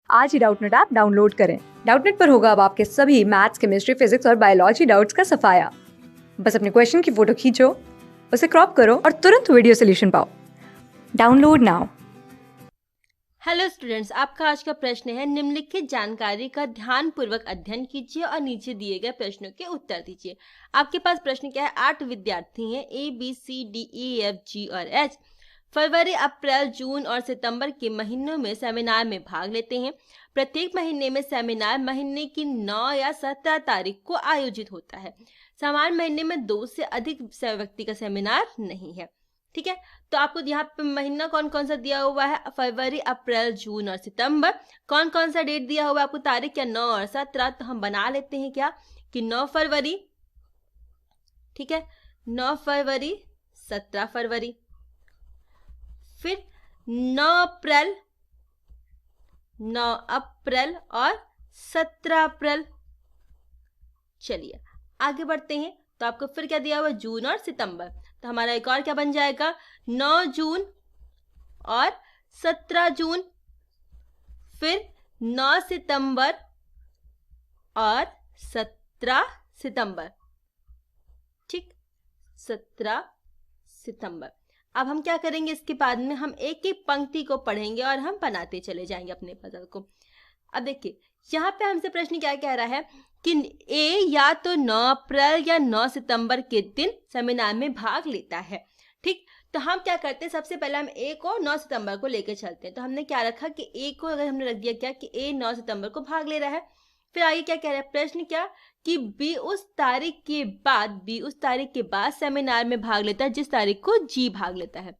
आज ही Doubtnut app download करें। Doubtnut पर होगा अब आपके सभी मैथ्स, केमिस्ट्री, फिजिक्स और बायोलॉजी डाउट्स का सफाया। बस अपने क्वेश्चन की फोटो खींचो, उसे क्रॉप करो और तुरंत वीडियो सोल्यूशन पाओ। Download now. हेलो स्टूडेंट्स, आपका आज का प्रश्न है निम्नलिखित जानकारी का ध्यानपूर्वक अध्ययन कीजिए और नीचे दिए गए प्रश्नों के उत्तर दीजिए। आपके पास प्रश्न क्या है? 8 विद्यार्थी हैं ABCDEFG और H फरवरी, अप्रैल, जून और सितंबर के महीनों में सेमिनार में भाग लेते हैं। प्रत्येक महीने में सेमिनार महीने की 9 या 17 तारीख को आयोजित होता है। समान महीने में 2 से अधिक व्यक्ति का सेमिनार नहीं है। ठीक है, तो आपको यहाँ पे महीना कौन कौन सा दिया हुआ है? फरवरी, अप्रैल, जून और सितंबर। कौन कौन सा डेट दिया हुआ है आपको? तारीख या 9 और 17। तो हम बना लेते हैं क्या कि 9 फरवरी, ठीक है, 9 फरवरी, 17 फरवरी, फिर 9 अप्रैल, 9 अप्रैल और 17 अप्रैल। चलिए आगे बढ़ते हैं। तो आपको फिर क्या दिया हुआ? जून और सितंबर। तो हमारा एक और क्या बन जाएगा? 9 जून और 17 जून, फिर 9 सितंबर और 17 सितंबर। ठीक, 17 सितंबर। अब हम क्या करेंगे? इसके बाद में हम एक एक पंक्ति को पढ़ेंगे और हम बनाते चले जाएंगे अपने पजल को। अब देखिए यहाँ पे हमसे प्रश्न क्या कह रहा है कि ए या तो 9 अप्रैल या 9 सितंबर के दिन सेमिनार में भाग लेता है। ठीक, तो हम क्या करते हैं? सबसे पहले हम ए को 9 सितंबर को लेकर चलते हैं। तो हमने क्या रखा कि ए को अगर हमने रख दिया क्या कि ए 9 सितंबर को भाग ले रहा है। फिर आगे क्या कह रहा है प्रश्न? क्या कि बी उस तारीख के बाद सेमिनार में भाग लेता है जिस तारीख को जी भाग लेता है।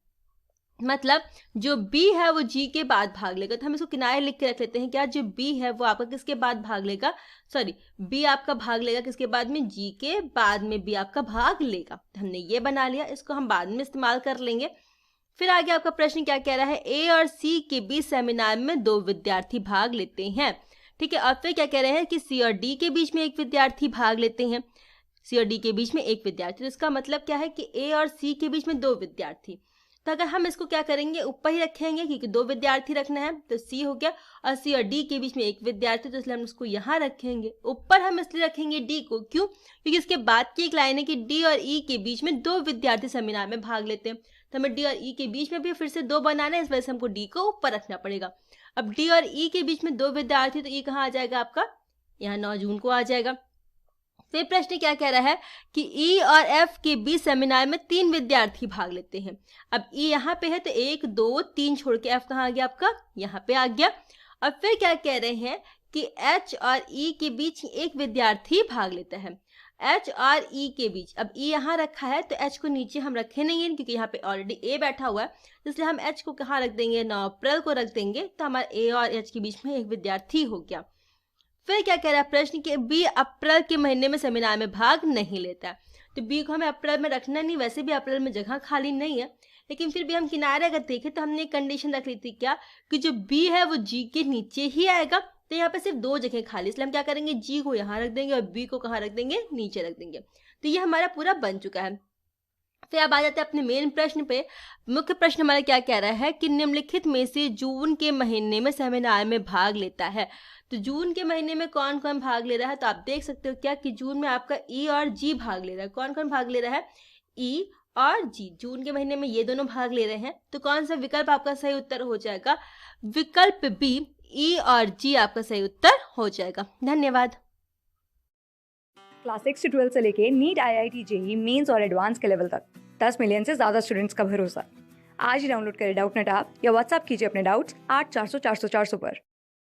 मतलब जो बी है वो जी के बाद भाग लेगा। तो हम इसको किनारे लिख के रख लेते हैं क्या? जो बी है वो आपका किसके बाद भाग लेगा? सॉरी, बी आपका भाग लेगा किसके बाद में? जी के बाद में बी आपका भाग लेगा। तो हमने ये बना लिया, इसको हम बाद में इस्तेमाल कर लेंगे। फिर आगे आपका प्रश्न क्या कह रहा है? ए और सी के बीच सेमिनार में 2 विद्यार्थी भाग लेते हैं। ठीक है, और फिर क्या कह रहे हैं कि सी और डी के बीच में एक विद्यार्थी भाग लेते हैं। सी और डी के बीच में एक विद्यार्थी, तो इसका मतलब क्या है कि ए और सी के बीच में 2 विद्यार्थी। तो अगर हम इसको क्या करेंगे? ऊपर ही रखेंगे क्योंकि 2 विद्यार्थी रखना है। तो सी हो गया और सी और डी के बीच में एक विद्यार्थी, तो इसलिए हम उसको यहाँ रखेंगे। ऊपर हम इसलिए रखेंगे डी को, क्यों? क्योंकि इसके बाद की एक लाइन है कि डी और ई के बीच में 2 विद्यार्थी सेमिनार में भाग लेते हैं। तो हमें डी और ई के बीच में भी फिर से 2 बनाना है, इस वजह से हमको डी को ऊपर रखना पड़ेगा। अब डी और ई के बीच में 2 विद्यार्थी, तो ई कहाँ आ जाएगा आपका? यहाँ 9 जून को आ जाएगा। फिर प्रश्न क्या कह रहा है कि ई और एफ के बीच सेमिनार में 3 विद्यार्थी भाग लेते हैं। अब ई यहाँ पे है तो 1 2 3 छोड़ के एफ कहाँ आ गया आपका? यहाँ पे आ गया। और फिर क्या कह रहे हैं कि एच और ई के बीच एक विद्यार्थी भाग लेता है। एच और ई के बीच, अब ई यहाँ रखा है तो एच को नीचे हम रखे नहीं है क्योंकि यहाँ पे ऑलरेडी ए बैठा हुआ है, इसलिए हम एच को कहाँ रख देंगे? 9 अप्रैल को रख देंगे। तो हमारा ए और एच के बीच में एक विद्यार्थी हो गया। फिर क्या कह रहा है प्रश्न कि बी अप्रैल के महीने में सेमिनार में भाग नहीं लेता। तो बी को हमें अप्रैल में रखना नहीं, वैसे भी अप्रैल में जगह खाली नहीं है, लेकिन फिर भी हम किनारे अगर देखें तो हमने एक कंडीशन रख ली थी क्या कि जो बी है वो जी के नीचे ही आएगा। तो यहाँ पे सिर्फ 2 जगह खाली, इसलिए हम क्या करेंगे? जी को यहाँ रख देंगे और बी को कहाँ रख देंगे? नीचे रख देंगे। तो ये हमारा पूरा बन चुका है। फिर अब आ जाते हैं अपने मेन प्रश्न पे। मुख्य प्रश्न हमारा क्या कह रहा है कि निम्नलिखित में से जून के महीने में सेमिनार में भाग लेता है। तो जून के महीने में कौन कौन भाग ले रहा है? तो आप देख सकते हो क्या कि जून में आपका ई और जी भाग ले रहा है। कौन कौन भाग ले रहा है? ई और जी जून के महीने में ये दोनों भाग ले रहे हैं। तो कौन सा विकल्प आपका सही उत्तर हो जाएगा? विकल्प बी, ई और जी आपका सही उत्तर हो जाएगा। धन्यवाद। क्लास 6 से 12 से लेके नीट, IIT, JEE मेंस और एडवांस के लेवल तक 10 मिलियन से ज्यादा स्टूडेंट्स का भरोसा। आज ही डाउनलोड करें डाउटनेट ऐप या व्हाट्सएप कीजिए अपने डाउट्स 8400 400 400 पर।